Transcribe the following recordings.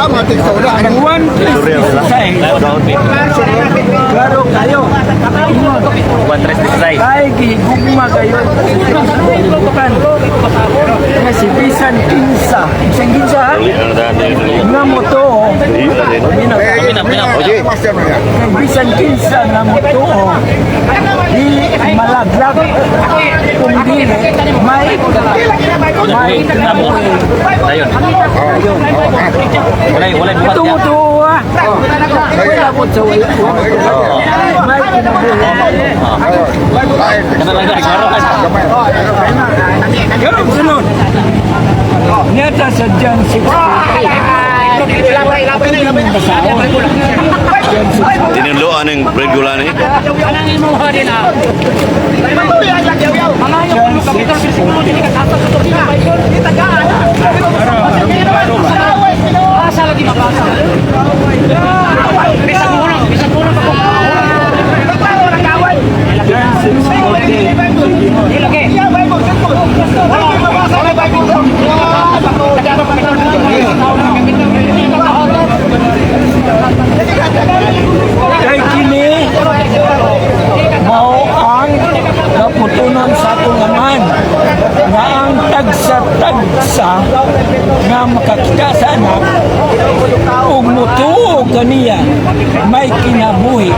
Buwan Tristisay. Klaro kayo. Buwan tres disay. Ay, gihigugma kayo. Bukan. Nga si Bisan Kinsa. Bisan Kinsa ha? Nga mo to. Bisan Kinsa nga mo to. Di malaglag. Kung di may kinabuhi. Ayun. Walay bubat niya. Tuwa. Wala po sa wala. May kinabuhi. Kana lang klaro ka. Ganun, sunod. Nyata sa John 6. Tinuluan ng bread gula ni. Kay kini mao ang naputunon sa atong aman nga ang tagsa-tagsa nga makakita sa anak ug mutuo kaniya may kinabuhi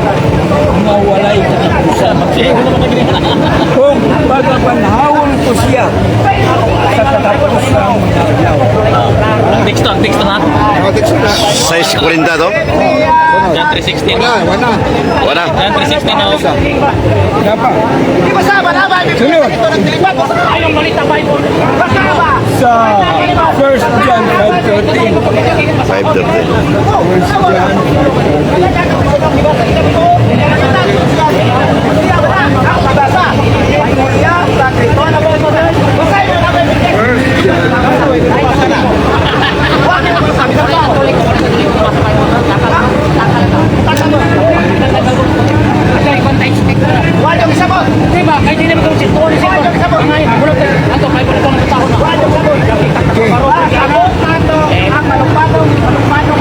nga walay katapusan. Kung pagpanahawon ko siya sa katapusan Next to ha. Size 40 to. Jan 316. Wala. Jan 316 na. sunod sa 1 John 5:13. 5:30.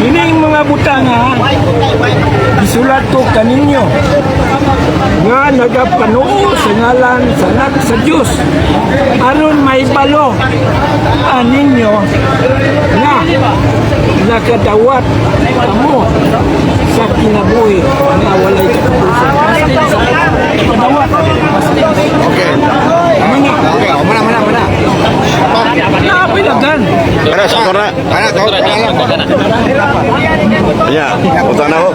Ining mga butanga isulat ko kaninyo nga nagapanuo sa ngalan sa anak sa Diyos aron may balo aninyo nga nakadawat kamo sa kinabuhi nga walay katapusan. Nakadawat. Okay. Mana. Napilagan. Ana sa kora. Ya, utana ho.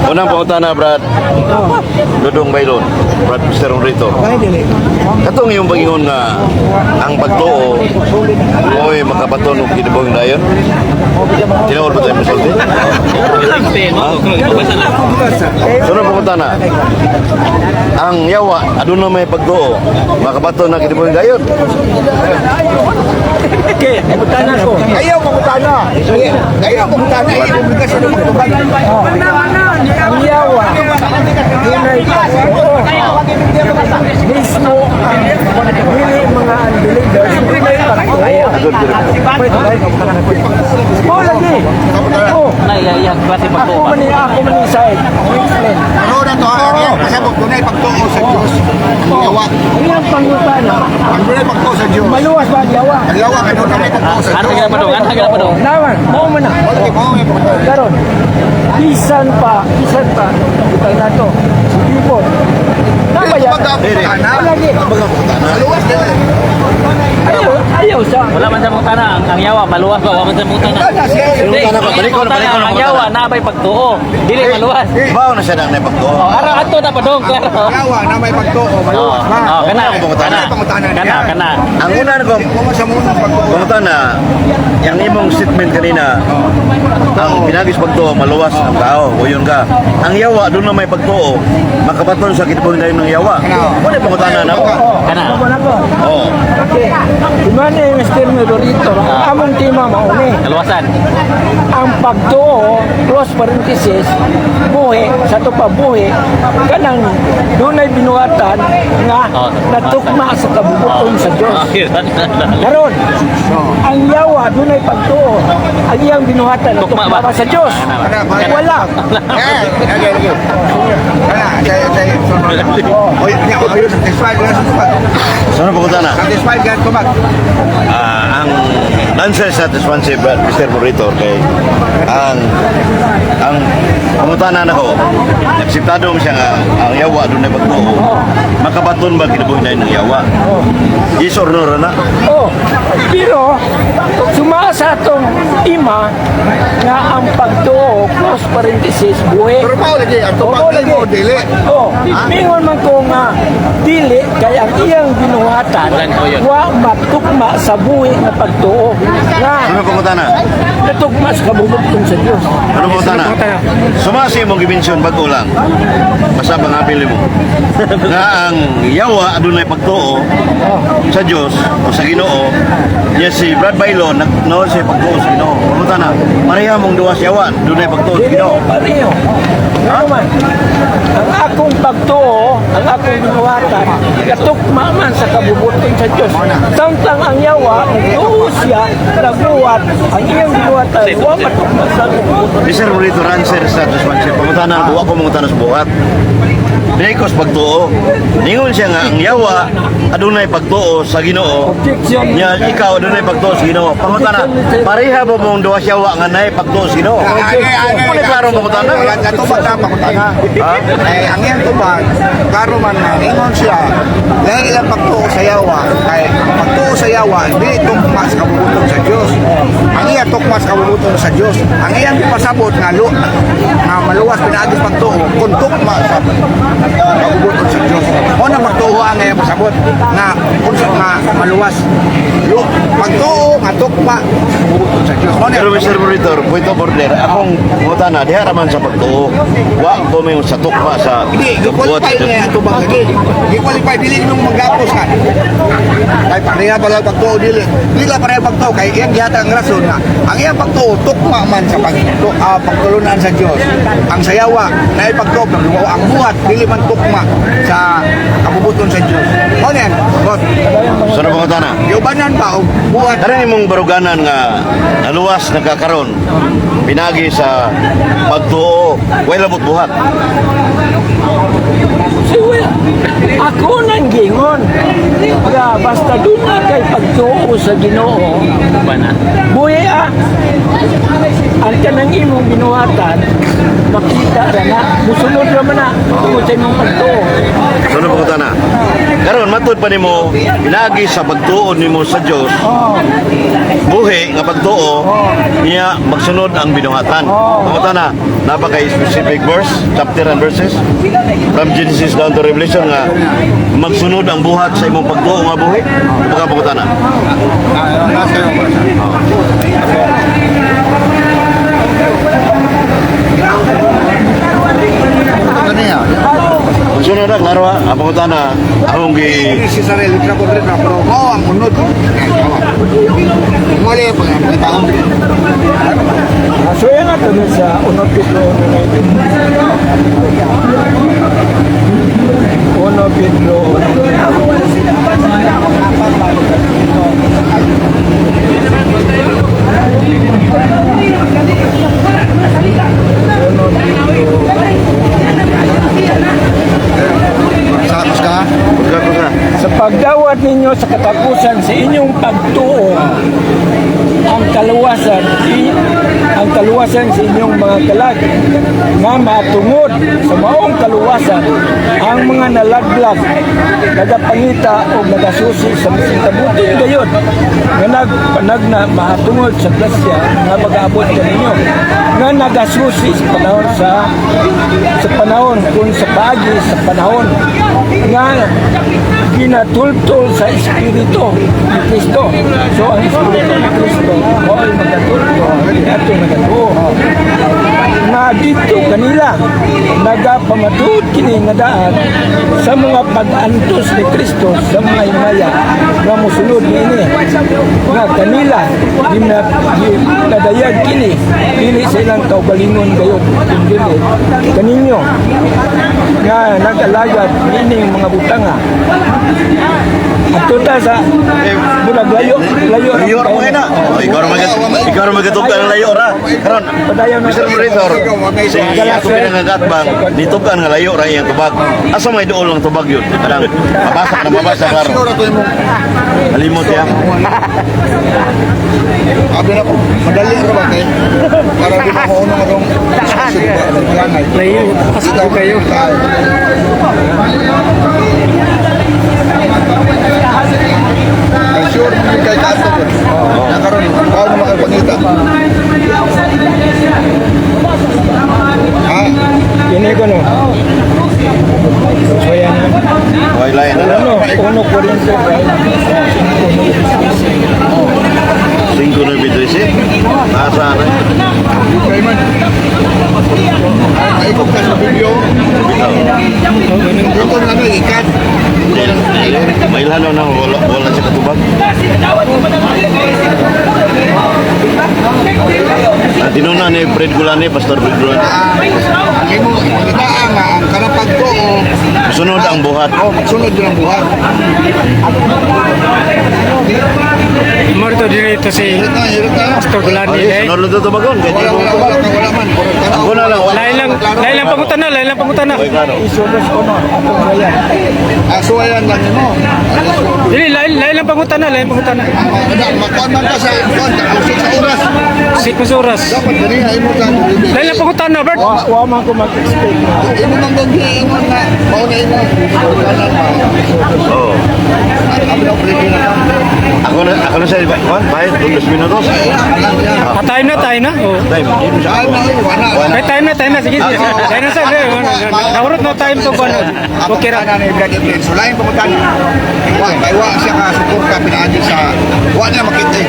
Unang pautana Brad. Dudong Baylon. Brad Mr. Rito. Katong yung pagingon nga ang pagtuo oy makabaton og kinabuhi dayon. Tinawal ba tayo musulti? Sunod pautana. Ang yawa aduna may pagtuo makabaton na kinabuhi dayon. Okay, butana ko. Ayaw magutana. Ayaw magutana. Ayaw magutana. Ang yawa, hinay pagtuo. Mismo ang hindi mga unbelievers, hinay pagtuo. Oh, lagi. Oh, Naiyayak klase pagtuo. ako man inside. Explain. Ano na to? Kasi mo tunay pagtuo sa Diyos. Ang yawa. Ang iyang pangutana, Ang tunay pagtuo sa Diyos. maluwas ba ang yawa? Ang yawa kay tunay pagtuo sa Ano Diyos. kaya pa dong? Ano kaya pa dong? Naman, mo man na. Wala mo may pagtuo. Karon, bisan pa, butang na to. Ibon. Tama yan. Lagi. Maluwas din. Ayaw sa. Wala man sa mong tanang. Ang yawa, maluwas ba? Wala man sa mong tanang. Hindi, ang yawa, nabay pagtuo. Dili maluwas. Bao na siya nang pagtuo. Araw ato na pa dong, klaro. Ang yawa na may pagtuo. Maluwas ba? Kana. Ang una ko Kung sa muna pagtuo. pangutana, yung imong statement kanina, ang pinagis pagtuo maluwas ang tao o yun ka. Ang yawa doon na may pagtuo, makabaton sa kinabuhi dayon ng yawa. Ano yung pangutana na ako? Kana. Oo. Okay. Dimana yung Mr. Medorito, ang among tema mauni. Kaluwasan. Ang pagtuo, close parenthesis, buhi, sa ito pa buhi, kanang dunay binuhatan nga Oh, natukma sa kabubuton sa Diyos. Karon, ang yawa, dunay pagtuo, ang iyang binuhatan Tukma natukma ba? ba sa Diyos? Wala. Saan ang pangutana? Satisfied ka ito, Mag? Ang answer satisfied si Mr. Moritor kay ang pangutana na ko, akseptado mo siya nga ang yawa doon na pagtuo. Makabaton ba kinabuhi ng yawa? Yes or no na? Oh, pero sumasa atong ima nga ang pagtuo, close parenthesis, buhi. Pero pa lagi, ang Oo, tupag lagi. mo, dili. Oh, mingon man ko nga dili kaya ang iyang binuhatan wa matukma sa buhi nga pagtuo nga Ano pangutana? natukma sa kabubugtong sa Dios. Ano pangutana? Sumasi mong gibensyon bago lang. Basta pangapili mo. Nga ang yawa doon ay pagtuo sa Diyos o sa Ginoo. Yes, si Brad Bailon noon siya pagtuo sa Ginoo. Pangutana, pareha mong duwas yawa doon ay pagtuo sa Dili Ginoo. pareho. Ano man? Ang akong pagtuo, ang akong binuhatan, katukma man sa kabubugtong sa Dios. Samtang ang yawa, nagtuo siya, nabuhat, ang iyang binuhatan, wa matukma sa kabubugtong. Mr. Moritor, answer sa satisfied siya. Pangutana, buwa ko mangutana sa buhat. Nekos pagtuo. Ningon siya nga ang yawa adunay pagtuo sa Ginoo. Objection. Nya ikaw adunay pagtuo sa Ginoo. Pangutana, pareha ba mong duwas yawa nga nay pagtuo sa Ginoo? Kung klaro mo kutana? Natubag na pakutana. Ang iyang tubag, klaro man na ingon siya, dahil ilang pagtuo sa yawa, kay ang pagtuo sa yawa, hindi tukma sa kabubutong sa Diyos. Ang iya tukma sa kabubutong sa Diyos. Ang iyang pasabot nga maluwas pinaagis pagtuo, kung tukma sa kabubutong sa Diyos. O na pagtuo ang iyang pasabot nga kung nga maluwas. Pagtuo nga tukma sa kabubutong sa Diyos. Pero Mr. Moritor, point of order, akong kutana, diha raman sa pagtuo. Wa ko may sa tukma sa Hindi, buhat sa gi-qualify Diyos. niya ito ba lagi? Gi-qualify, dili nung mag-apos ka. Kaya pareha pala pagtuo, dili. Dili lang pareha pagtuo, kaya iyang gihata ang rason na ang iyang pagtuo, tukma man sa pagtulunan sa Diyos. Ang sayawa, na ipagtuo, ang buhat, dili man tukma sa kabubuton sa Diyos. O yan, God, So na pangutana? iubanan ba o buhat? Karang imong baruganan nga naluwas nagkakaroon pinagi sa pagtuo, way labot buhat. Siya, ako nang gingon. Nga, basta doon na kay pagtuo sa Ginoo, Bana. buhi ang kanang imong binuhatan, makita ra na, musunod ra man na, tungod sa imong pagtuo. So na pangutana? Karon matud pa nimo pinagi sa pagtuo nimo sa Dios. Buhi nga pagtuo niya magsunod ang binuhatan. Pangutana, napaka specific verse, chapter and verses from Genesis down to Revelation nga magsunod ang buhat sa imong pagtuo nga buhi. Pangutana. Ano niya? Magsunod ang klaro ha. Ang pangutana, akong gi Si sarili na problema, pero mo ang unod. Muli, pagkataon. So yan nga ito sa unod Pedro 1 Pedro Sakos ka? sa pagdawat ninyo sa katapusan sa inyong pagtuo ang kaluwasan sa inyong mga kalag nga matungod sa maong kaluwasan ang mga nalaglag nagapangita o nagasusi sa kabuting gayon nga nagpanag na mahatungod sa grasya nga mag-aabot kaninyo nga nagasusi sa panahon kung sa pagi sa panahon nga ginatultol sa Espiritu ni Kristo. So, ang Espiritu ni Kristo, o ay magatultol, ato nagatuo. nga dito kanila nagapamatud kini nga daan sa mga pag-antos ni Kristo sa mga himaya nga mosunod niini nga kanila ginadayag kini dili sa ilang kaugalingon gayud kundi kaninyo nga nag-alagad nining mga butanga ato ta sa bulag layo Layo ra mo na. Ikaw ra magatugkan ang layo ra. Karon, padayon na Mr. Monitor, si ako pinangagatbang ditugan nga layo ra iyang tubag. Asa may duol ang tubag yun? Kadang mabasa karon. Siguro ito yung Halimot ya. Abi na ko, madali ra ba kay? Para di makuha ng atong diskusyon ba ang malangay. layo pasok kayo Ay sure mo kay kato ko. Nakaroon, paano makapangita? Ha? kini ko no so yan Why lain na. ano uno ko rin to 5 na bitrisi. Asa na. Okay man. Ay kung ka sa video, ito na ano, ikat. May lalo na wala siya katubag. Tinuna ni Fred Gulani, Pastor Fred Gulani. Ang imo, itaan nga, ang karapag ko, Sunod ang buhat. magsunod din ang buhat. Marito dito si Hirot na. Pastor Gulani eh. Sunod lang ito tubagon. Kaya Wala, di mo wala, tubag. wala man. Ako na lang. Lain lang pangutan na. Okay, klaro. isobras ko no atong bayan Aso ayan lang mo. Dili lain lang pangutan na. Makuan man ka sa kuan, usik sa oras. Sikos oras. Dapat gani ay mo lang. Lain lang pangutan na, Bert. wa man ko mag-expect na Imo nang gagi imo na mauna imo. Kanan ba? Oo. Abi na pwede na. Ako na sa Juan, bayad 2 minutos. Time na. Oh. Time, di mo siya. Ay mo wala. May time na. Sige. Time na sa. Naurot no time to kuno. Okay ra. na ni Brad Edwin. So lain pamutan. Wa kay wa siya ka suporta pinaagi sa wa na makita.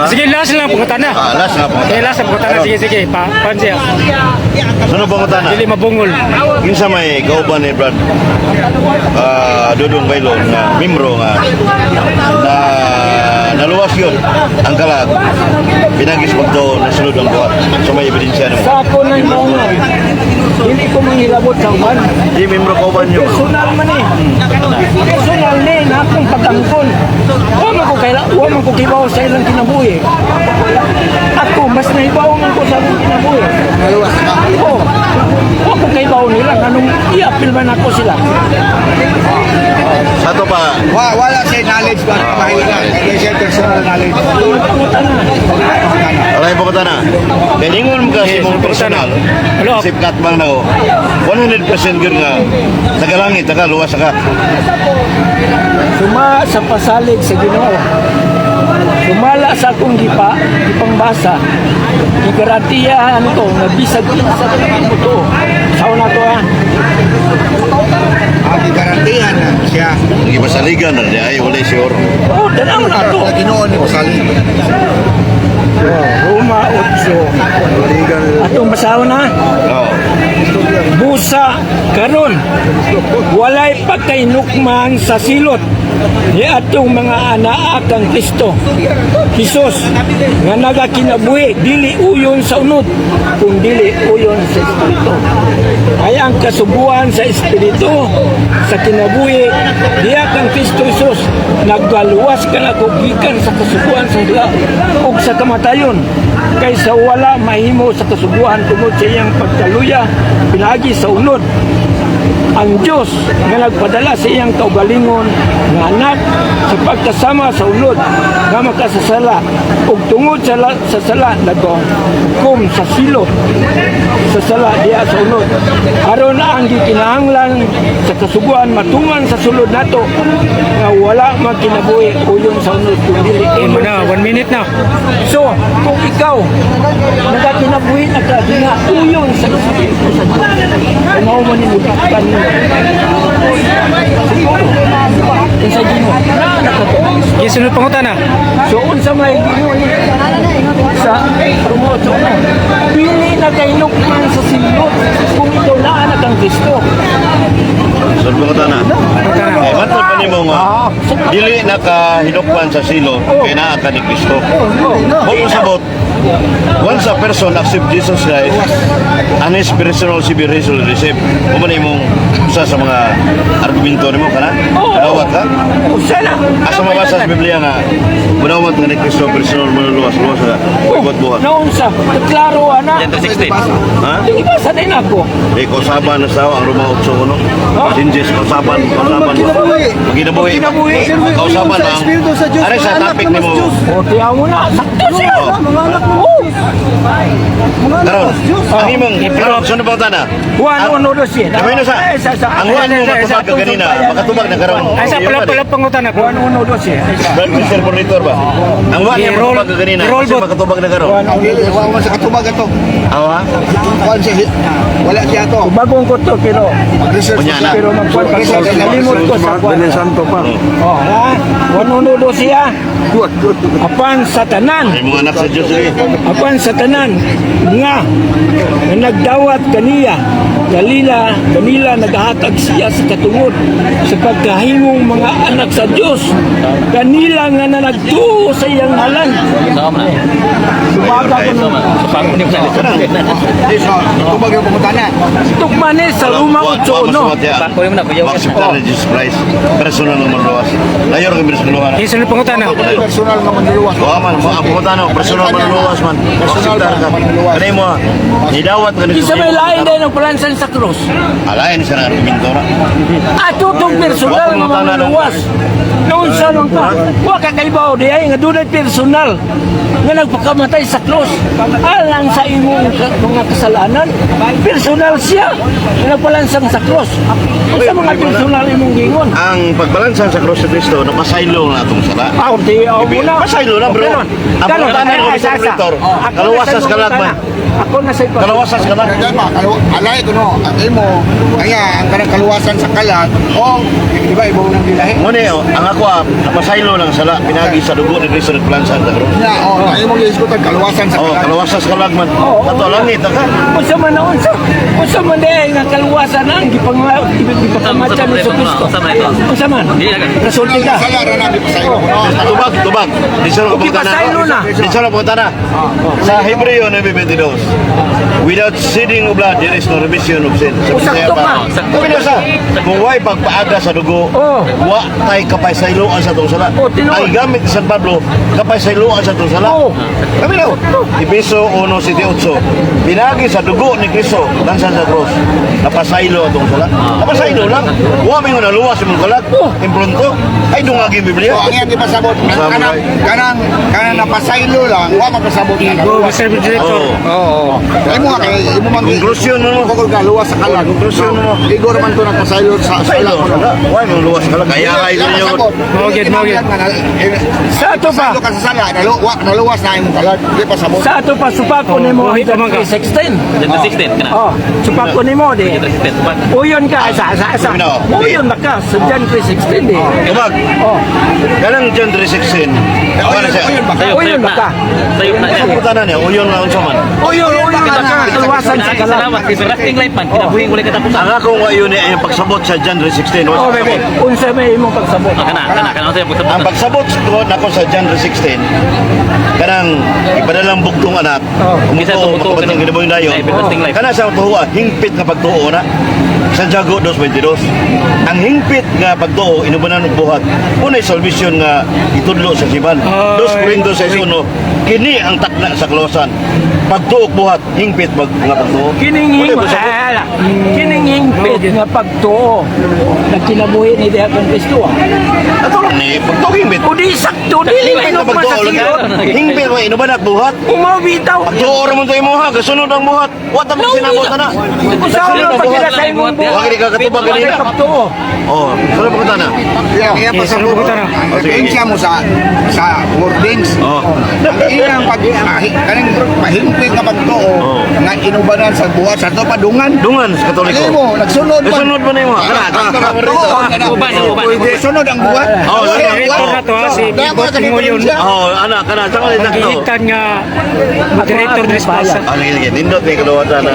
Sige, last lang pangutan na. Last na po. Okay, last pangutan na. Sige. Pansiya. Sunod po na. Dili mabungol. Minsan may kauban ni Brad Dudong Bailon na membro nga na naluwas yun ang kalag pinagis pagdo na sunod ang buhat so may ebidensya naman sa ako nang mauna dili ko manghilabot sa uban di membro kauban nyo personal man eh personal ni na akong patangkon wa man ko kibaw sa ilang kinabuhi ako mas naibaw man ko sa ilang kinabuhi oo wa ko kibaw nila anong i-appeal man ako sila sa to pa Wala siya knowledge ba mahina. Kaya siya personal knowledge. alay po ka na kaningon mo kasi mong personal Hello. sipkat bang na 100% yun nga tagalangit luwas ka suma sa pasalig sa Ginoo sumala sa akong gipangbasa igarantiyahan ko nga bisag sa ito sa una to Ang garantihan na siya. hindi masaligan na ay wala sure oh danaw na to Ang Ginoo ni Pasali. Roma 8 atong basaw na oo busa karon walay pagkainukman sa silot ni atong mga anak kang Kristo Hesus nga nagakinabuhi dili uyon sa unod kung dili uyon sa Espiritu ay ang kasubuan sa Espiritu sa kinabuhi diya kang Kristo Hesus naggaluwas ka na gikan sa kasubuan sa hila ug sa kamatayon kaysa wala mahimo sa kasubuan tungod sa iyang pagkaluya pinagi sa unod ang Diyos nga nagpadala sa iyang kaugalingon nga anak sa pagkasama sa unod nga makasasala ug tungod sa sala naghukom sa silot sa sala diya sa unod aron ang gikinahanglan sa kasuguan matuman sa sulod nato nga wala magkinabuhi uyon sa unod kung dili Mo na, 1 minute na. so kung ikaw nagkakinabuhi na ka di nga uyon sa Espiritu Santo umaw mo ni mutakpan mo sa Ginoo Gisunod pangutan na. so unsa may Ginoo ni sa promote nakahinukman sa silot kung ikaw na anak ng Kristo. Sir pangutana. Eh, matod pa nimo nga dili nakahinukman sa silo kay naa ka ni Kristo. Kung sabot, once a person accept Jesus Christ, an spiritual civilization receive. Kung man imong usa sa mga argumento nimo kana, dawat ka. Sana. Asa mabasa sa Biblia nga munawat nga ni Kristo personal manuluwas-luwas sa buhat. Naunsa, klaro ana. Gender 16. Ha? Di ba sa din ako? Eh, kausaban na sa ang Roma 8:1. Sinjes, kausaban. Magkinabuhi. Kausaban ang... Ano sa topic ni mo? O, tiyaw mo na. Sakto siya. Karon, ang imong... Karon, sunod pa tana. Juan 1:12. Sabi na sa... Ang Juan mo matubag ka ganina. Makatubag na karon. Ay, sa pala pangutan ako. Juan 1:12. Brad Mr. Monitor ba? Ang Juan mo matubag ka ganina. Kasi makatubag na karon. Wala man sa katubag ito. Awa? Wala siya ito. Bagong ko to, pero... Kunya na. Pero nalimot ko sa Juan. Santo pa. Oh, ha? Juan 1:12 siya. Apan sa tanan. Ay mga anak sa Diyos eh. Apan sa tanan nga nagdawat kaniya kanila nagahatag siya sa katungod sa pagkahimong mga anak sa Dios kanila nga nagtuo sa iyang ngalan. Sama na. Sumaga ko Sama. Pagod niyo sa Katubag yung pangutana. tukmane sa Roma 8:1. Bako yung na kuya. Acceptar ni Jesus Christ. Personal ng maluwas. Layor ka bilis maluwas. Yung sunod pangutan ako. Personal na manluluwas. Oo man, ang pumutano, personal maluwas man. Acceptar ka. Kanay mo, nidawat ka ni Isa may lain din ang palansan sa krus. Alayan siya na argumento na. Ato itong personal nga mga luwas. Noon sa nung ka, huwag kakaibaw di ay nga dunay personal nga nagpakamatay sa krus. Alang sa imong mga kasalanan, personal siya nga nagpalansang sa krus. Sa mga personal imong gingon. Ang pagbalansa sa Krus ni Kristo, napasaylo na itong sala. Di ako muna. Pasaylo na bro. Ang pagbalansa ng Kristo Kritor, kalawasas ka lang man. Ako na sa ipa. Kalawasas ka lang. Kaya ba, alay ko no, ang imo, kaya ang kanang kaluwasan sa kalag, o, di ba, ibaw ng dilahi? Ngunit, ang ako napasaylo lang sala, pinagi sa dugo ni Kristo nagbalansa sa Krus. Na, o, ang imo giiskutan, kaluwasan sa Oh, kalag. kalawasas ka lang man. Kato langit, ka. Unsa man na unsa? Unsa man dahil nga kaluwasan na ang gipangmatyan ni Kristo. Unsa man ito? Unsa man? Resulti ka. Saya ra na, di pa sa'yo. Tubag. Di siya na pasaylo na. Di siya na pumunta. Sa Hebreo 9:22, without shedding of blood, there is no remission of sin. Sa Bisaya Sakto pa. ka. Kung sa, kung wa'y pagpaaga sa dugo, Oh. wa tay kapay sa iluan sa itong sala. Oh, tinuod. Ay gamit ni San Pablo, kapay sa iluan sa itong sala. Oh. Kami daw. Epeso 1:7, binagi sa dugo ni Kristo, lansan sa cross. Napasaylo atong sala. Napasaylo lang. Wa may nga naluwas yung kalag. Impronto. Ay dungagi ang Biblia. So, ang yan di pasabot. Kanang napasaylo lang, wa mapasabot na Go, kaluwas. Mr. Director. Oo. Imo nga kay imo man Konklusyon mo. Kung kaluwas sa kalag. Konklusyon mo. Igor man to nagpasaylo sa Pasaylo. sala. Wa may luwas kalag. Kaya kay ninyo. Mogit. Sa ato pa. Pasaylo ka sa sala, naluwas na imong kalag. Di pasabot. Sa ato pa supako nimo Oh, ito, hanggang mga. 316. Gender 16 kana. Oh, supako nimo di. Gender 16 supak. Uyon ka sa. Uyon na ka sa John 316 di. Tumag. Oh, Kanang John 3:16. Awa na siya. Uyon na ka. Sayop na Sa siya. putanan niya, uyon na unsa man. Uyon na ka. Kaluwasan sa kalang. Salamat kay Lasting Life man. Kinabuhi ko katapusan. Ang akong wayo ni ay ang pagsabot sa John 3:16. Oh, bebe. Unsa may imong pagsabot? Kana sa puso. Ang pagsabot nako sa John 3:16 kanang ipadalang buktong anak Isa umuto tumuto makapatang kini- kinabuhi dayon Ay, everlasting life. kana sa tuwa hingpit nga pagtuo na sa Jago 2:22 ang hingpit nga pagtuo inubanan og buhat unay salvation nga itudlo sa siban 2 Korinto 6:1 kini ang takna sa kaluwasan pagtuo og buhat hingpit nga pagtuo Kining Wala ba sa- kining hingpit nga pagtuo na kinabuhi ni Diakon Cristo. ato lang ni pagtuo hingpit O di sakto dili hingpit nga man sa pagtuo silot. lang hingpit wa inubanan og buhat Umaw bitaw. pagtuo ra mo sa imuha kasunod ang buhat wa ta mo sinabot na Usaw lang pagkira sa imong buhat. Wa kini ka katubag kanina. Pagtuo. Oh, sino pa ka na? Kaya Yes, pasabot. ano po ito na? Ang diferensya mo sa wordings. Oh. Ang iyang kaning mahimping nga pagtuo Oo. nga inubanan sa buhat sa to padungan. Dungan sa Katoliko. Dili mo, nagsunod man. Sunod man nimo. Kana. Uban. Sunod ang buhat. Oo, Moderator na to ha, si Bibot Timoyon. Oh, ana kana sa kanila to. Gihikan nga moderator din sa pasa. Ah, lagi nindot ni kaluwatan na.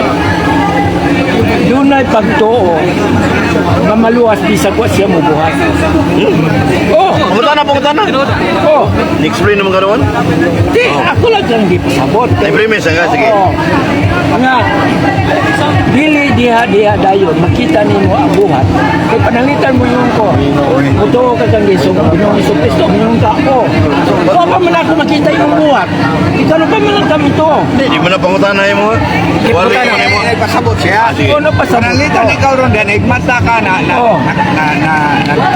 Doon ay pagtuo nga maluwas bisag wa siya mubuhat. Oh, Pumunta na. oh. Explain naman karon. Di, ako lang lang di pasabot. Ay premise nga sige. Oo. Nga, dili diha dayon, makita nimo ang buhat. Kay panangitan mo yung ko. Mutuo ka kang Yesu, Ginoong Jesucristo, yung tao. So, pa man ako makita yung buhat. Ikaw pa man lang kami to. Di mo na pangutana mo. Wala Pangutana. ka nimo. Ay pasabot siya. Ikaw na pasabot. Panangitan ikaw ron din igmata ka na Oo.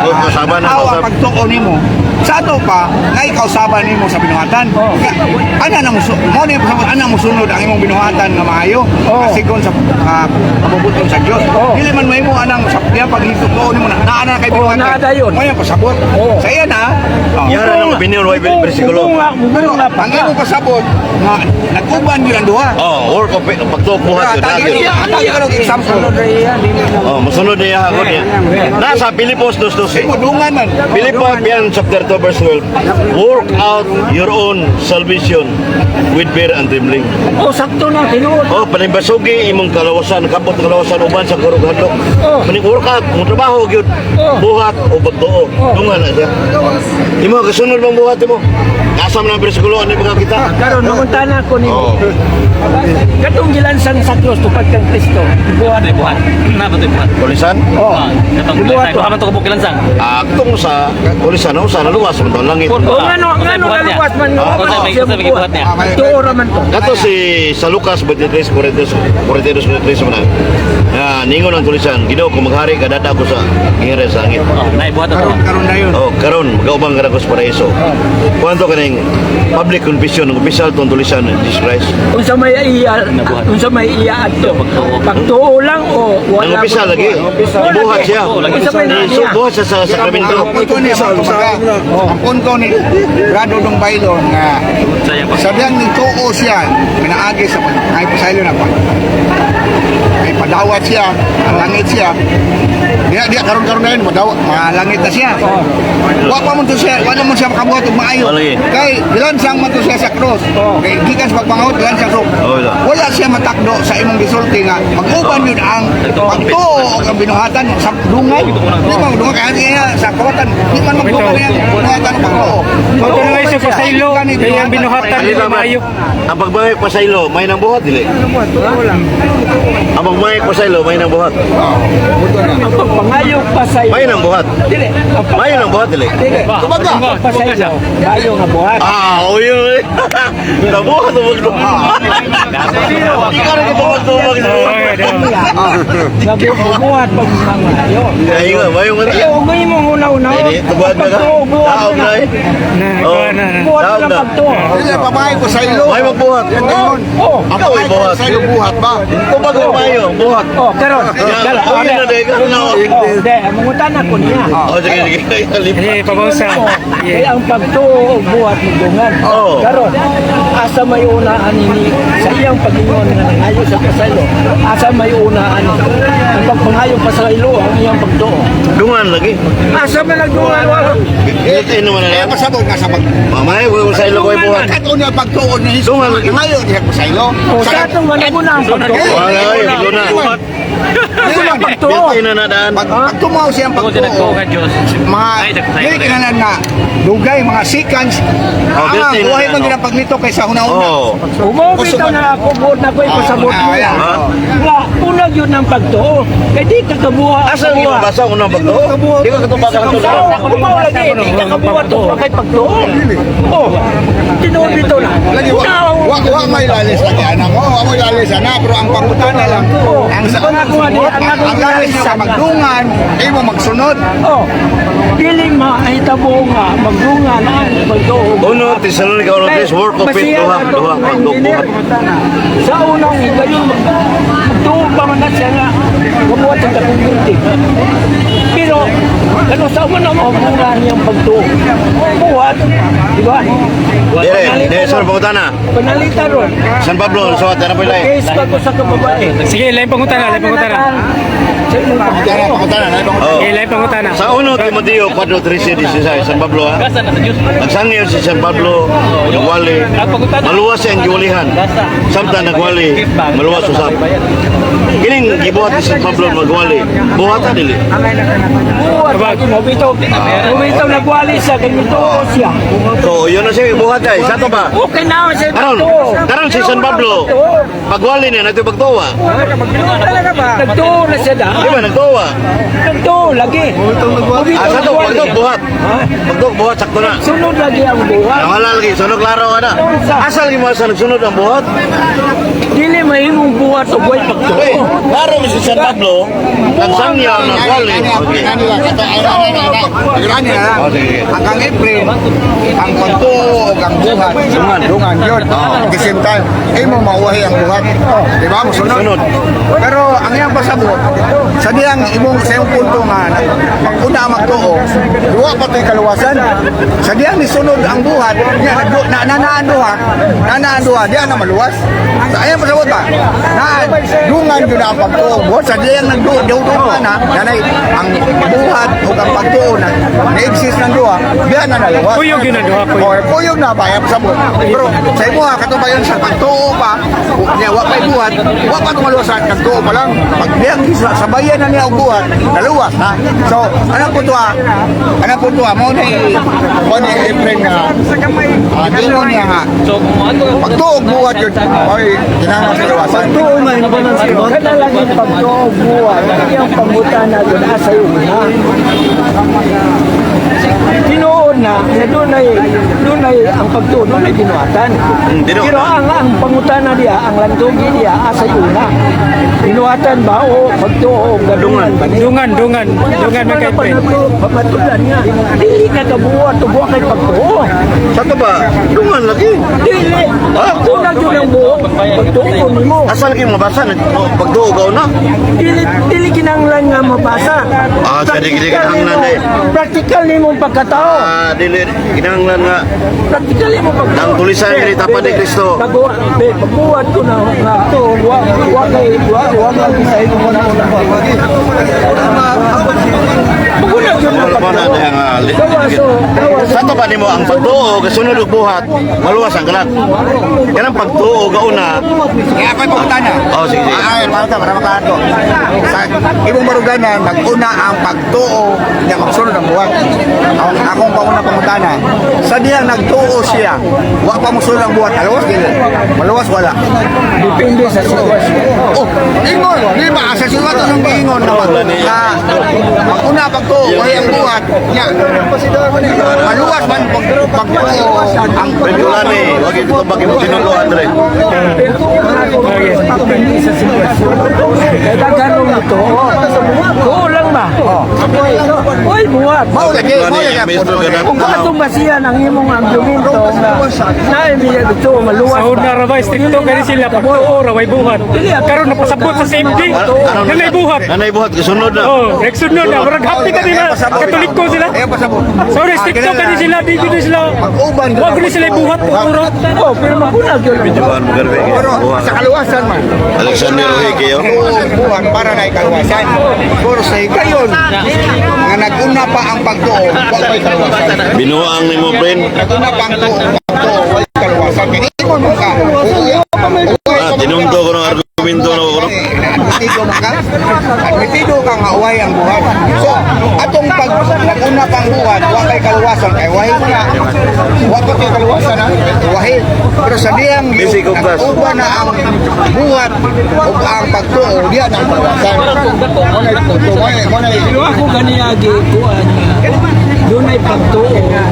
Oh, kasaban na, awa kasab- pagtuo nimo. Sa ato pa nga ikaw saban nimo sa binuhatan. Oo. Ana na mo ni pasabot ana mo sunod ang imong binuhatan nga maayo. Oo. Kasi kon sa kabubuton sa Dios. Oo. Dili man mahimo anang sa diya pagituo nimo na ana kay Oo, binuhatan. naa dayon. Mo yan pasabot. Oo. Sa iya na. Yara ng opinion wa bersikulo. Mumunga pa Ang ka. imong pasabot nga nagkuban gyud ang duha. Oh, work of pagtupuhat yun. Atagi ka ng example. Oh, musunod niya ako niya. Nasa Pilipos 2:12. Mudungan man. Pilipos chapter 2 verse 12. Work out your own salvation with fear and trembling. Oh, sakto na, tinuod. Oh, panibasugi imong kalawasan, kapot kalawasan uban sa kurughandok. Oh. Maning work out, mo trabaho gyud. Oh. Buhat o pagtuo. Dungan na siya. Imo kasunod bang buhat mo? Asam na bersikulo ani mga kita. Karon mamuntana ko ni. Oh. Katong gilansan sa Dios tupad kang Kristo. Buhat Ay, buhat. Napa to buhat? Polisan? Oh. Katong Buhat kilansang. Kung haman to kubuk kilansang. Aktong sa polisan no sa luwas man to langit. Por- Oh, ngano naluwas man no. Kung sa may buhat niya. Tuora man to. Kato si sa Lucas 23:42 man. Ah, ningon ang tulisan, Ginoo kung maghari ka dada ko sa ngire sa langit. Oh, naibuhat na to. Karon dayon. Oh, karon magaubang ka na ko sa paraiso. Kuanto kaning public confession ng official tong tulisan ni Jesus Christ. Unsa may iya adto. Pagtuo lang o Ang wala. official lagi. Buhat siya. Unsa may iya. Buhat siya sa sakramento. Ang punto ni ang punto ni Brado Dong Bailon nga Saya pa. sabihan ni tuo siya pinaagi sa ay pasaylo na pa. Ay padawat siya, ang langit siya. Dia karon na yun, malangit na siya. Wa pa mo to siya, wala mo siya makabuhat og maayo. Wala eh. Kay bilansang man to siya sa cross. Kay gikan sa pagpangaut bilansang so. Wala. Wala siya matakdo sa imong gisulti nga mag-uban yun ang pagtuo o ang binuhatan sa dungay. Di ba dungay kaya niya sa kawatan. Di man mag-uban niya binuhatan ang pagtuo. Ito na nga isa pasaylo, kaya ang binuhatan ni Mayo. Ang pagbayad pa sa ilo, may nang buhat dili. Ang pagbayad pa sa ilo, may nang buhat. Ang pagpangayong pasay. May nang buhat. Dili. Ang May nang buhat dili. Kumaga. Pasay daw. Bayo nga buhat. Ah, o yun. Nabuhat o magtubag. Ikaw na ito magtubag. Nabubuhat pag mangayo. Ay nga, may yung Kaya huwag mo una-una. Ay, tubad na ka. Taog na eh. Oh, Buhat taog lang na. pagtuo. Dili babae ko sa ilo. May magbuhat. Oh. Ikaw ay buhat. Sa ilo buhat ba? Tubag mo mayo, buhat. Oh, karon. Dala. Oh, yun na dahil. Oh, de, mangutan ako niya. Oh, sige, sige. Eh, pabausa. Kaya ang pagtuo og buhat ni dungan. Oo. Karon, asa may unaan ini sa iyang pag-ingon nga nangayo sa pasaylo. Asa may unaan ang pagpangayo pasaylo ang iyang pagtuo. Dungan lagi. Asa man nagdungan wala. Ito naman na Kaya yan. pasabot nga sa pag Mamay, huwag sa ilo ko ay buhat. Kato niya pagtuo ni Jesus. Dungan lagi. Ngayo diha ko sa ilo. O sa atong managuna ang pagtuo. Wala, ilo na. Ito ang pagtuo. Ito na nadaan. Pag tumaw siya ang Kung tinagpo pagtuo, ka Diyos. mga Ay, nagtayo dili na kinanan nga dugay mga seconds. Oh, Ang guilty na buhay yan, man oh. gina paglito kaysa hunahuna. Oh. Umobitaw na ako buot na ko ipasabot mo. ayan. Nga, unag yun ng pagtuo. Kaya di ka kabuha. Asa ang ibabasa ko ng pagtuo? Di ko katubagan ang tulo. Kumaw lagi, di ka kabuha to kay pagtuo. Oh, tinuod dito na. Lagi wa may lalis lagi ana mo. Wa mo lalis ana pero ang pangutana lang. Ang sa Ang ako nga di, ang ako ang lalis sa magdungan, imo magsunod. Oh, piling maahitabo nga, magdungan ang pagtuo. Uno, Thessalonica 1:3, work of it, duha, pagtubuhat. Sa unang higayon, magtuo pa man na siya nga, mabuhat ang kakumbunti. Pero Pero, ano sa man ang mga niyang pagtuo? Buhat, di ba? Dire, sir, pangutana. Panalita ron. San Pablo, suwat na po ilay. Case pa ko sa kababae. Sige, lain pangutana, lain pangutana. Sa imong pagtuo. Oh. Sige, lain pangutana. Sa uno, Timoteo 4:13 San Pablo, ha? Gasa na sa Diyos. Nagsangyo si San Pablo, nagwali, maluwas ang giwalihan. Samtang nagwali, maluwas usap. Kining gibuhat ni San Pablo magwali, buhatan dili. Buhat, mabitaw. Mabitaw nagwali siya, ganito siya. So, yun na siya buhat ay. Sa to ba? Okay na siya Karon, pagtuo. karon si San Pablo, pagwali niya, nagtipagtuwa. Talaga ba? Nagtuo na siya Di da. ba, nagtuwa? Nagtuo lagi. Sa to, pagtuwa buhat. Pagtuwa buhat, sakto na. Sunod lagi ang buhat. Wala lagi, sunog klaro ka na. Asal mo sa nagsunod ang buhat? Dili mahimong buhat o buhay Eh, pagtuo. klaro mi si San Pablo, nagsangyo, nagwali. Okay. Oh, sige. Hanggang April, ang pagtuo o ang buhat, dungan yun. At the same time, mo mauwahi ang buhat. Di ba? Musunod. Sunod. Pero ang iyang pasabot, sa diyang sa iyong punto nga, maguna magtuo, duwa pa ito'y kaluwasan. Sa diyang nisunod ang buhat, nanaan duha, diyan na maluwas. Sa iyang pasabot ba? Dungan yun ang pagtuo. Buhat sa diyang nagduwa na, nanay, ang buhat o ang pagtuo na na-exist ng duha, diyan na naluwas. Kuyog yun ang duha, kuyog. O, kuyog na ba? Iyang pasabot. Pero sa imo ha, katubayan sa pagtuo pa, wa pa buhat, wa pa tumaluwas sa nagtuo pa lang. Pag diyang sabayan na niya og buhat, naluwas na. So, ano po to ha? Ano po to ha? Mo na April nga. Dingon niya nga. So, kung ano, Pagtuo og buhat yun, ay, ginangan sa luwasan. Pagtuo man kada lagi pagtuo buhat. Yung pangutan na doon asa yung na. Tinuod na doon ay ang pagtuo, doon ay binuhatan. Tinuod Pero na. ang pangutan na diya, ang lantugi diya, asa yung na. Binuhatan ba o pagtuo o gadungan ba niya? Dungan may kay Pren. Papatulan niya. Dili ka kabuhat o buhat kay pagtuo. Sa to ba? Dungan lagi. Dili. Kulang yun ang buhat. Pagtuo ni mo. Asal kayo mabasa, pagduugaw na. Dili kinanglan nga mabasa. Ah, sa dili kinahanglan eh. Practical ni mong pagkatao. Dili, kinahanglan nga. Practical ni mong pagkatao. Ang tulisan ni Tapa ni Cristo. Pagbuhat ko na nga to, wag lagi sa inyo muna. Pagbuhat yun ang Ano na pagtuo. Sa to ba nimo ang pagtuo kasunod og buhat, maluwas ang kalat. Kanang pagtuo gauna. Kaya ako'y pumunta na. Oh, sige. Ay, para makato. Sa ibong baruganan, nag-una ang pagtuo niya magsunod ang buhat. Akong panguna pumunta na. Sa diyang nagtuo siya, wa pa musunod ang buhat. Alawas din. Maluwas wala. Depende sa sitwasyon. Oh, ingon. Di ba? Sa siwato ng giingon na pag-una pagtuo, wahi ang buhat. Niya. Maluwas man pagtuo ang Pagulani, wag ito bagay mo tinulo Andre. Depende sa sitwasyon. Kaya gagano ito. Kulang ba? Uy, buhat. Maulagi, Kung katong basihan ang imong argumento na imiya dito, maluwas Sahod na ba? rabay, stricto kani sila pagtuo raway buhat. Karon napasabot sa safety. Nanay buhat. Nanay buhat kasunod na. Oh, nagsunod na. Murag happy ka nila. Katoliko sila. Ayan pasabot. Sorry, stricto kani sila. Di sila. Wag ni sila buhat. Puro. Oh, pero mabulag yun. Juan mo garbe. Pero sa kaluwasan man, Alexander Roque buwan para na ikaluwasan. Pero sa ikayon, nga nag-una pa ang pagtuo, wala pa ikaluwasan. Binuang nimo friend. Nag-una pa ang pagtuo, wala ikaluwasan. Kaya ingon mo ka, Tinungto ko ng argumento na ko. admitido mo ka, admitido ka nga uway ang buhat. So, atong pag nag-una pang buhat, wala pa ikaluwasan. Kaya wahi mo na, wala pa ikaluwasan ha, wahi. Pero sa diyang Basic of class. nag-uba na ang buhat o ang pagtuo, diyan ang kaluwasan. Muna Pero ako ganiyagi kuan nga doon ay pagtuo nga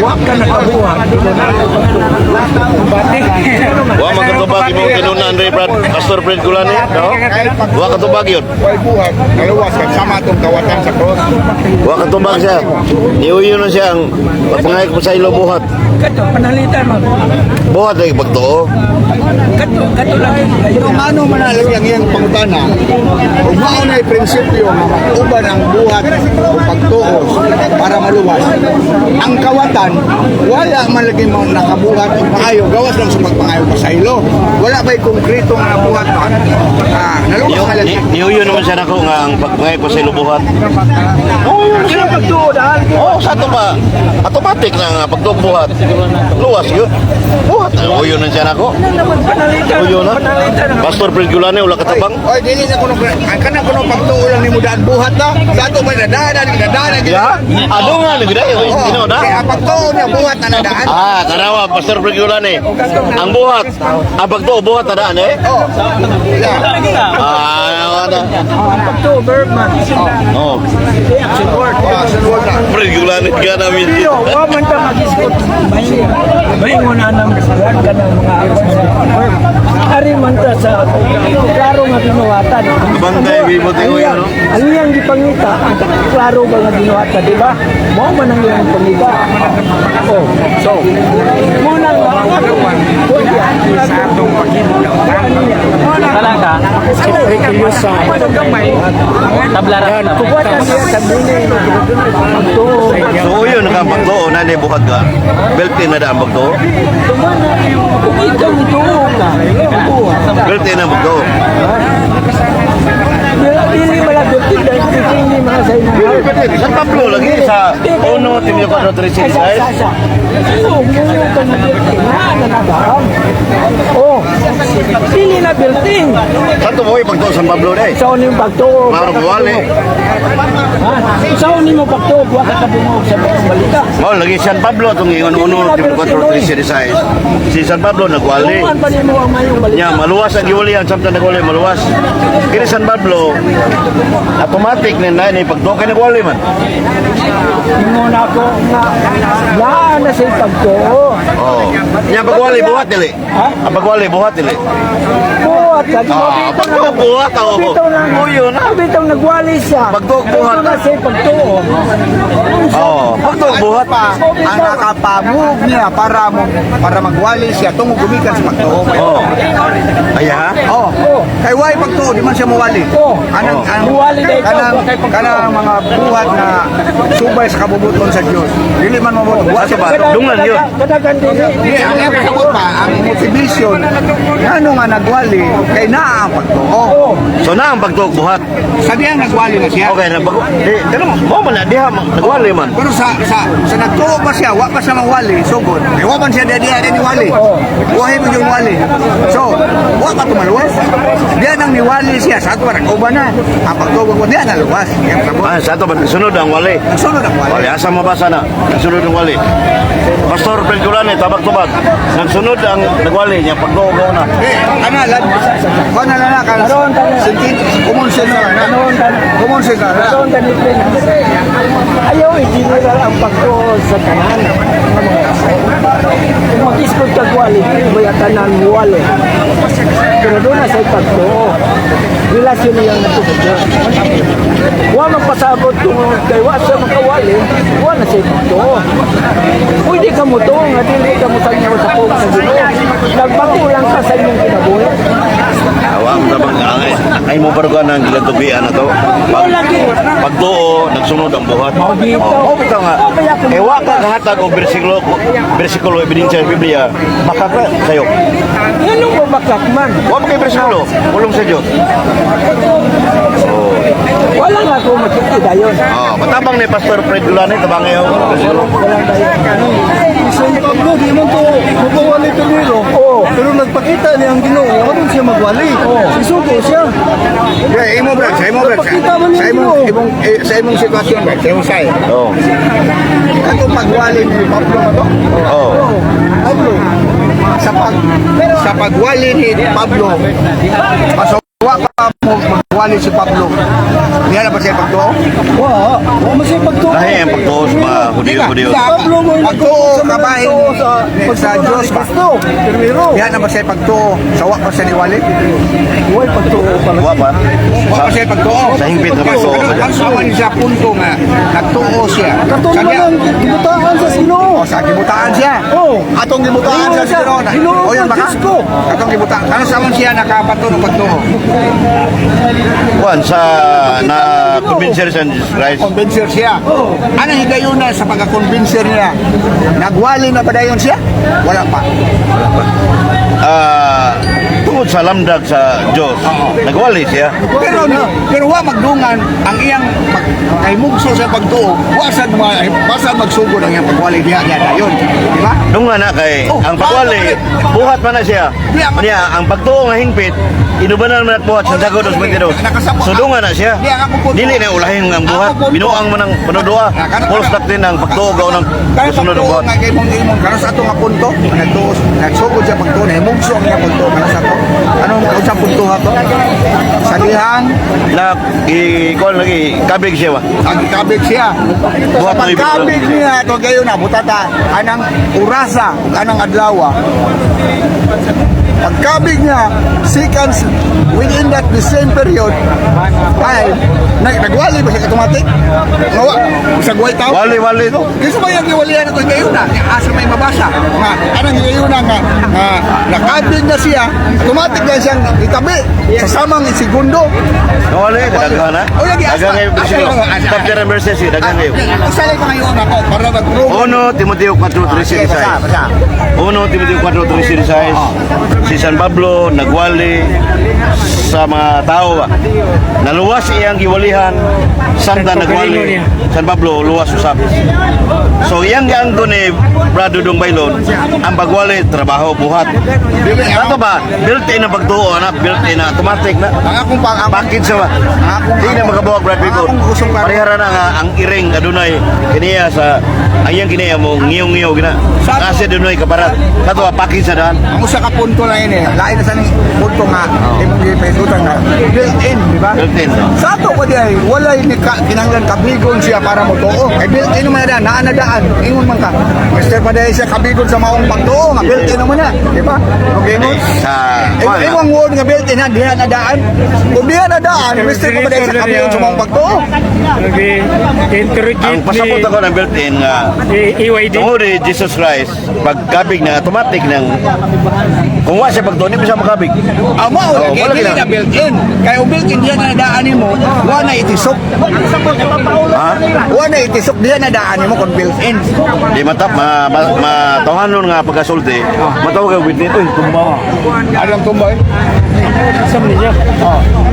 wa ka nakabuhat. Wa magkatubag imo kinuna Andre Brad, Pastor Fred Gulani, no? Wa katubag yun. Way buhat, kaluwas kag sama itong kawatan sa cross. Wa katubag siya. Niuyo na siya ang pangayag mo sa ilo buhat. Kato panalitan mo. Buhat lagi pagtuo. Kato lang. Pero ano manalig ang iyang pangutana? Kung mao na prinsipyo nga uban ang buhat o pagtuos para maluwas. Ang kawatan, wala man lagi mo nakabuhat o maayo. Gawas lang sa pagpangayo pasaylo. Wala ba'y konkreto nga nabuhat ba? Naluwas ka lang. Niuyo naman siya nako nga ang pagpangay ko sa ilubuhat. Sila pagtuod, Oh, sa ato ba? Automatic na nga pagtuog buhat. Luwas yun. Buhat. Uyo na siya nako. panalitan. Uyo na. Panalitan. Pastor Prilgulane, wala katabang. Oy, dili na kuno kana kuno pagtuo lang nimo daan buhat na. Sa ato ba nadaan. Ya? Ado nga, nagdayo. Ino na. Kaya pagtuo na buhat na nadaan. Tarawa, Pastor Prilgulane. Ang buhat. Ang pagtuog buhat na daan eh. Oh. Yeah. Ano na? Ang pagtuod, Bergman. Oh. Action word. Action word na. Prilgulane ka namin. Pero, huwag man ka mag-iskot. May muna nang kasalan ka ng mga verb. Ari man ka sa klaro nga binuhatan. Bantay, bibo tayo yun, no? Ang iyang gipangita, ang klaro ba nga binuhatan, di ba? Mo man ang iyang pangita. Oh, so, muna nga, sa atong Wala ka. Tablaran. kubuhat na siya sa bini. Pagtuo. So yun nga pagtuo na ni buhat ka. Beltin na daan pagtuo. Kung ikaw ituo ka, kubuhat. Beltin na pagtuo. Dili malagot dahil hindi mga sa inyo. Sa Pablo lagi sa Uno Timio 436 guys. Oh, pili na building. Santo mo pagtuo sa Pablo dai. Sa unin pagtuog. Maro buwali. Sa unin mo pagtuog, wala ka bumog sa mga balita. Mao lagi San Pablo tong ingon Uno Timio 436. Si San Pablo nagwali. Tuman pa nimo ang mayong balita. Nya maluwas ang giwalian samtang nagwali maluwas. Kini San Pablo automatic na ni pagtuo kay nagwali man. Ingon ako nga, laan na sa pagtuog. Oh. Nya pagwali buhat dili. Ha? Ang pagwali buhat dili. Buhat ka. Pagtuog buhat oh. Bitaw na. Uyo na. Bitaw nagwali siya. Pagtuog buhat. Bitaw na sa pagtuog. Oh, pagtuog buhat Pa, ang nakapamove niya para magwali siya tungod gumikan sa pagtuo. Oh. Aya. Oh. Kay why pagtuo di man siya mawali. Oh. Muwali na ikaw, kanang mga buhat na subay sa kabubuton sa Dios. Dili man mabuto. Wa sa ba? Dungan yun. Kadagan din. Di ang epekto pa ang motivation ngano nga nagwali kay naa ang pagtuo. Oh. So na ang pagtuog buhat. Sa diyan nagwali na siya. Okay na bago. Pero mo man na diha nagwali man. Pero sa nagtuo pa siya, wa pa siya mawali, sugod. Kaya wa man siya diya ni wali. Wahi mo yung wali. So, wa pa tumaluwas. Diyan ang niwali siya sa ato parang uban na. Ang pagtuo ko diyan naluwas. Kaya sabot. Sa ato ba sunod ang wali. Sunod ang wali. Wali asa mabasa na. Sunod ang wali. Pastor Pelgulane tabag-tubag. Nagsunod ang nagwali niya pagtuog na. Ana lan. Kana na kana. Sentin common sense na. Common sense na. Karoon ganit din. Ayaw i-general ang pagtuo sa tanan. Kung mag-iskot ka kwali, may tanan wali. Pero doon na sa pagtuo. Relasyon niyang natutod. Huwag magpasabot kung kaywa sa makawali, huwag na sa pagtuo. Pwede ka mo to, nga hindi ka mo sa inyo sa pong sa Ginoo. Nagbago lang ka sa inyong kinabuhi. Awang tabang angay. Ay mo barugan ang gilantubian na to. Pagtuo nagsunod ang buhat. Oh, bitaw nga. Ewa ka kahatag og bersikulo ebidensya sa Biblia. Baka ka sayo. Ganun ko bakakman. Wa mo kay bersikulo. Pulong sa Dios. Wala nga ako makikita yun. Oh, matabang ni Pastor Fred Dulane tabang ayo. Sa Pablo, di man to magwali to nilo. Oo. Pero nagpakita niya ang Ginoo, wala siya magwali. Isugo siya. Yeah, imo brad, sa imo brad. Sa imong sitwasyon brad, sa imong say. Oh. Kato pagwali ni Pablo to. Oh. Pablo. Sa pagwali ni Pablo, pasawa pa mo Wali si Pablo. Diyan na ba siya pagtuo? Wa mo siya pagtuo. Lahi ang pagtuo sa mga hudiyo-hudiyo. Pablo mo yung Pagtuo kabahin sa Diyos ba? Kristo. Primero. Diyan na ba siya pagtuo? Sawa pa siya ni Wali? Huwag pagtuo pala. Wa pa. Wa pa siya pagtuo? Sa hingpit na pagtuo. Ang saman siya punto nga, nagtuo siya. Katong Sa naman ang gibutaan sa Ginoo. O sa gibutaan siya. Oh. Atong gibutaan Ginoo sa siya. Ginoo. Ginoo O yan ng baka? Diyos ko. Atong gibutaan. Ano sa man siya nakabato ng pagtuo? Kuan sa na convincer sa Jesus Christ. Convincer siya. Anong higayunan sa pagka-convincer niya? Nagwali na ba dayon siya? Wala pa. Tungod sa lamdag sa Diyos, nagwali siya. Pero wa magdungan ang iyang kay mugso sa pagtuo. Wasad magsugod ang iyang pagwali diha dayon. Di ba? Nung nga na kay, ang pagwali, buhat pa na siya. Niya, ang pagtuo nga hingpit, inubanan man at buhat sa Dago 2022. So doon nga na siya. Dili na ulahin ang buhat. Binuang mo ng panudua. False doctrine ang pagtuo gaw ng Kaya kasunod ng pagtuo buhat. nga kay mong imong karon sa ato nga punto, nagsugod siya pagtuo na mugso ang iyang pagtuo karon sa ato. Anong unsang punto ha to? Sa dihang Na, ikuan lagi, kabig siya ba? ang kabig siya. Buhat Sa mo ibig pagkabig niya to gayon na butata anang urasa anang adlaw. Pagkabig niya, seconds within that the same period, ay, nagwali ba siya automatic? Ngawa, isang guway tao? Wali to. Kasi ba yung iwalihan ito ngayon na? Asa may mabasa. Nga, anong ngayon na nga, nakabig na siya, automatic na siyang itabi sa samang segundo. Wali, daghan na. O, lagi, Dagang ngayon, bersikulo. asa. Chapter and verses, dagang ngayon. Usalay ko ngayon ako para mag-prove. 1 Timoteo 4:13 basa. 1 Timoteo 4:13 si San Pablo nagwali sa mga tao ba. Naluwas iyang giwalihan santa nagwali San Pablo luwas usap. So iyang giangko ni Brad Dudong Baylon ang pagwali trabaho buhat. Ato ba built-in na pagtuo na built-in na automatic na Ang akong package sa ba. Di na makabuwag Brad Bicol. Parehara na nga ang iring adunay kiniya sa ang iyang kiniya mo ngiyong-ngiyaw gina. Kasi adunay kaparat. Kato ba package sa daan. ang usa ka punto na ini, lain na sa ning punto nga imong gipahidutan na built-in, di ba? Built-in. Sa ato ko diay wala ni kinanglan kabigon siya para mo tuo. Kay built-in man na naanadaan. Ingon man ka. Mister pa dahil siya kabigon sa maong pagtuo nga built-in naman na, di ba? Okay mo? Sa Iwang word nga built-in na diha nadaan. Kung diha nadaan, mister pa dahil siya kabigon sa maong pagtuo. Lagi introduce ang pasapot ako ng built-in nga EYD. tungod ni Jesus Christ pagkabig na automatic ng kung wa siya pagtuo, di mo siya makabig. Amo, Oo, kaya wala dili gina. na built-in. Kaya kung built-in diha na nadaan nimo, wa na itisok. Ha? Wa na itisok diha nadaan nimo kung built-in. Di matap matawhanon nga pagkasulti. Matawag ka witness ito, tumba. Anong tumboy? Sam niya.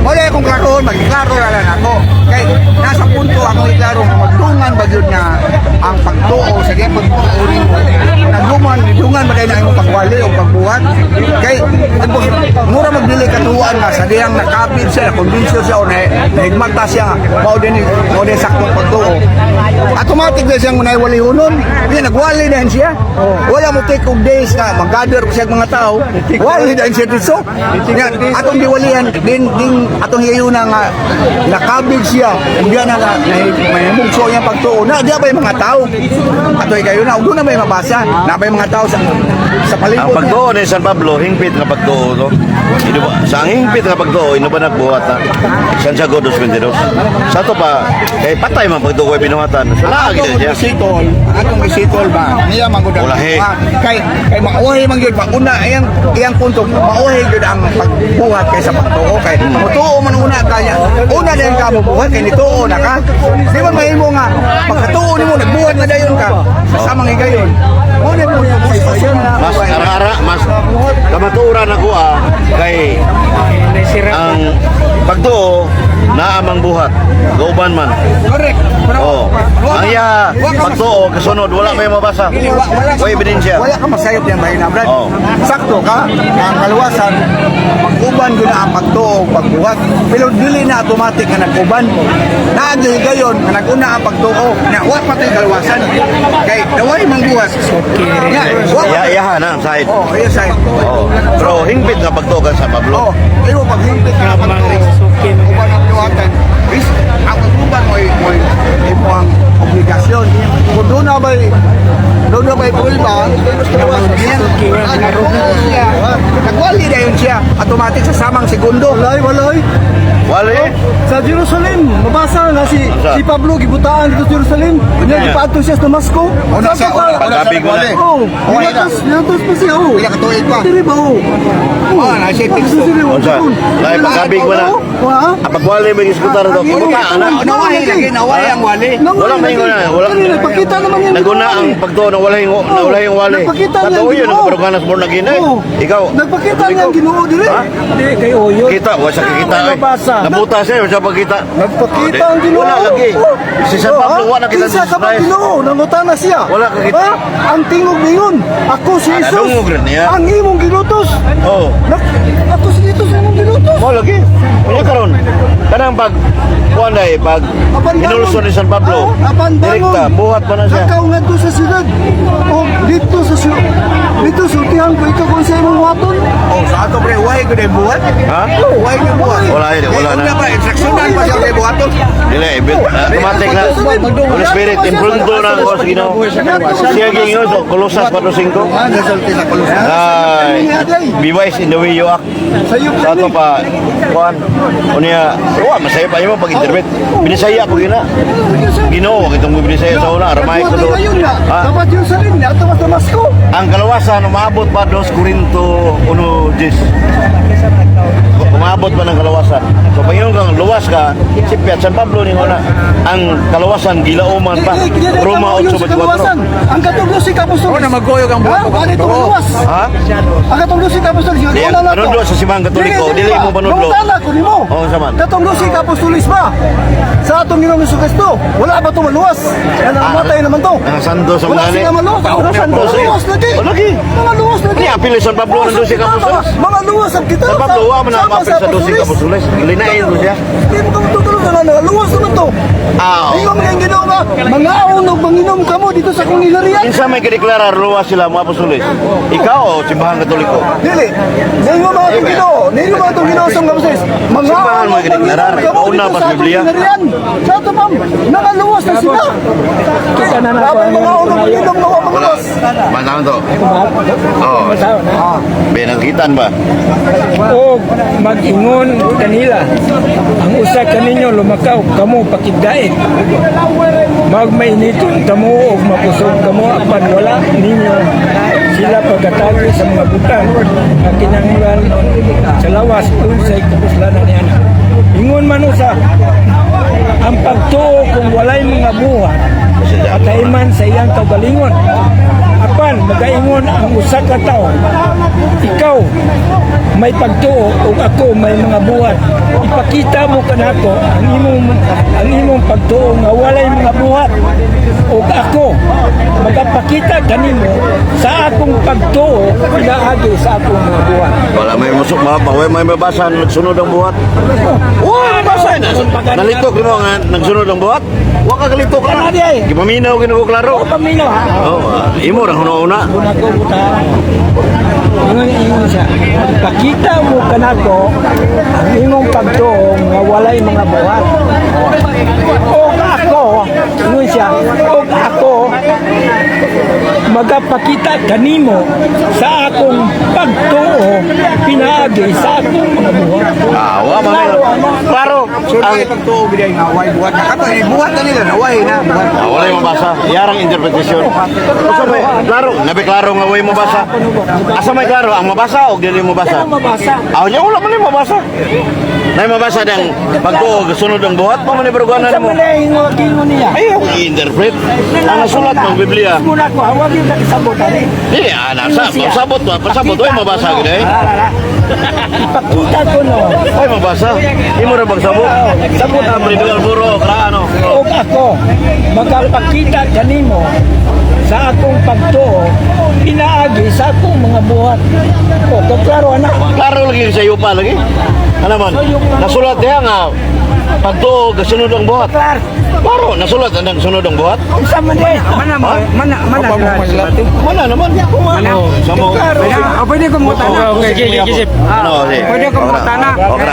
Wala akong klaroon, magklaro na lang ako. Kaya nasa punto ako iklaro nga magdungan ba yun nga ang pagtuo sa diyan pagtuo nimo. Dungan ba kayo na imong pagwali o pagbuhat. Kaya mura magdili katuan nga sa diyang nakapit siya, nakonbinsyo siya o nahigmata siya nga mao din saktong pagtuo. Automatic na siyang naiwali hunon. Hindi, nagwali na siya. Wala mo take of days na mag-gather ko siya mga tao. Wali na siya dito. Atong diwalihan, din atong hiyayuna nga nakabig siya. Hindi na may mugso niya pagtuo. Na, di ba yung mga tao? Ato kayo na, doon na may mabasa. Na ba yung mga tao sa palibot Ang pagtuo ni San Pablo, hingpit nga pagtuo to. Sa ang hingpit nga pagtuo, ino ba nagbuhat na? Santiago 2:22. Sa to pa, kay patay man pagtuo ay binuhatan. So lagi na siya. Atong isitol ba? Niya manggod ang Ulahi. kay mauhi man gyud una iyang punto mauhi gyud ang pagbuhat kaysa pagtuo kay mutuo man una kanya. Una din ka buhat kay nituo na ka. Di man mahimo nga pagkatuo nimo nagbuhat na dayon ka sa samang higayon. Mo na mo Mas ara mas kamaturan ako kay Nasira. ang pagtuo naamang buhat. Gauban man. Correct. Oh. Ang iya pagtuo kasunod wala may mabasa. Wa ebidensya. Wala ka masayop yan, Bahina, Brad. Oo. Sakto ka, ang kaluwasan, mag-uban ko na ang pagtuo, pagbuhat. Pero dili na automatic na nag-uban. Naagay gayon, na nag-una ang pagtuo, na huwag pati kaluwasan. Kay, naway mang buhat. Nga, huwag Ya yaha na ang side. Oh, yes, I. Oh. Pero hingpit nga pagtuo ka sa Pablo. Oh, pero pag hindi ka pagtuo, uban ang buhatan, ang pag-uban mo ang obligasyon. Kung doon na ba'y pulba, nagwali na yun siya, automatic sa samang segundo. Walay. Wala Sa Jerusalem, mabasa na si Pablo gibutaan dito sa Jerusalem. Nya gipaadto siya sa Damasco. Una siya, pagkabig mo na. Oh, Okay na. nilatos pa siya. Oh. Pila ka tuig pa. Dili ba oh. Oh, na siya teksto. Unsa? Lahi pagkabig mo na. Wa? Apag wala may iskutar to. Puta ana. Naway lagi, naway ang wali. Wala may nguna. Wala. Pakita naman yan. Naguna ang pagtuo na wala yung wali. Nagpakita niya Katuyo ang na Ginoo. kaparuganas mo na ginay. Oo. Ikaw. Nagpakita niya ang Ginoo dili. Ha? Hindi, kay Oyo. Kita, wala siya kikita. Mabasa. Nabuta siya, wala siya pagkita. Nagpakita ang Ginoo. Wala lagi. Si San Pablo, wala kita Isa ka ba Ginoo? Nangutana siya. Wala ka kita. Ha? Ang tingog ningon. Ako si Jesus. Dungog rin niya. Ang imong ginutos. Oo. Ako si Jesus ang imong ginutos. Mo lagi. Kunya karon. Kanang pag kuan dai pag hinulson ni San Pablo. Direkta buhat pa na siya. Ikaw ngadto sa siyudad. O dito sa siyudad. Dito sultihan ko ikaw kung sa imong waton. Oh, sa ato pre, why ko din buhat? Ha? Why ko buhat? Wala yun, wala na. Kaya ba, instructionan pa siya kay buhaton? Dili automatic na. Holy Spirit impronto na ko sa Ginoo. Siya ginyo so Colossus 4:5. Nasulti sa kulusan. Ay, be wise in the way you act. Sayo Sa ato pa, kuan, unya, masaya pa mo pag-interpret. Binisaya po gina. Ginoo, itong binisaya sa una, ramay ko doon. Ayun na. Ha? Dapat yung sarin niya. Ito mas Damasco. Ang kalawasan, umabot pa 2 Corinto 1:10. Umabot pa ng kalawasan. So, pag yung kang luwas ka, si Piat San Pablo ni Hona, ang kalawasan, gilauman pa. Roma 8:24. Ang katulog si Kapostol. Oo na maggoyog ang buhat. Ano itong luwas? Ha? Ang katulog si Kapostol. Di, panudlo sa Simang Katoliko, dili mo panudlo. Nungtala ko ni mo. Oo, saman. Katulog si Kapostolis ba? Sa atong Ginoong Jesucristo. Wala ba ito maluwas? Yan ang matay naman to. Ang sando sa Wala mga siya maluwas. Wala siya maluwas lagi. O lagi. Mga luwas lagi. Ini apil ni San Pablo nandun si Kapostolis. Mga luwas ang kita. San Pablo, wa man ang apil sa 12 Kapostolis. Linain mo siya. Hindi mo kami tutulog na mga luwas naman to. Ah, Ikaw mga Ginoo ba? Mga unog manginom ka mo dito sa kong ilarian. Insa may kadeklarar luwas sila mga apostoles. Ikaw o simbahan Katoliko. Dili. Ngayon mga itong Ginoo. Ngayon mga itong Ginoo sa mga Kapostolis. Mga Simbahan unog mga kadeklarar. manginom ka mo Una dito pa sa sa akong Biblia. ilarian. Sa ito ma'am. Nakaluwas na sila. Kita na na Dapat mga unog manginom na mga luwas. Mantaon to. Oo. Be, nagkitaan ba? O mag-ingon kanila. Ang usa kaninyo lumakaw, kamo pakigdaig. Magmainiton kamo o mapusog kamo apan wala ninyo sila pagkatagi sa mga butang ang kinahanglan sa lawas unsay kapuslanan niya. Ingon man usa ang pagtuo kung walay mga buhat patayman sa iyang kaugalingon. Apan magaingon ang usa ka tawo, ikaw may pagtuo o ako may mga buhat. Ipakita mo kanako ang imong pagtuo nga walay mga buhat. O ako magapakita kanimo sa akong pagtuo pinaagi sa akong mga buhat. Wala may musok ba? May mabasa nagsunod ang buhat? Wala mabasa na. Nalitok mo nga nagsunod ang buhat? Wa ka kalitok ka na. Gipaminaw ginoo klaro. Pamino ha. Oh, imo ra una. Una ko buta. Ingon siya. Ipakita mo kanako ang imong pagtuo nga walay mga buhat. O ako, ingon siya. O ako magapakita kanimo sa akong pagtuo pinaagi sa akong mga buhat. Ah, wa man. Klaro. So, ay pagtuo biday nga, why buhat na kato? Buhat na nila, naway na. Buhat. Wala yung mabasa. Yarang interpretasyon. Asa may klaro, nabi klaro nga way mabasa. Asa may klaro ang mabasa o dili mabasa? Ang mabasa. Aw nya wala man yung mabasa. Nay mabasa dang pagtuo sunod ang buhat pa man ni perguanan Sa mo. muna yung kingo niya. Ayaw i-interpret. Ang nasulat ng Biblia. Muna ko, hawag yung nakisabot ali. Dili, pasabot ba? Pasabot, oy mabasa gid eh. Ipakita ko no. Oy mabasa. Imo ra magsabot. Sabot ang Ridwal Buro, ano. O ako, magpakita kanimo sa akong pagtuo, inaagi sa akong mga buhat. O, klaro anak. Klaro lagi sa iyo pa lagi. Ano man? Nasulat diha nga pagtuo kasunod ang buhat. Klaro, nasulat ang sunod ang buhat. Isa man din. Mana Mana naman? Samo. Klaro. Pwede ko mo tanong. Okay, sige. Ano, sige. Pwede ko mo tanong. Okay.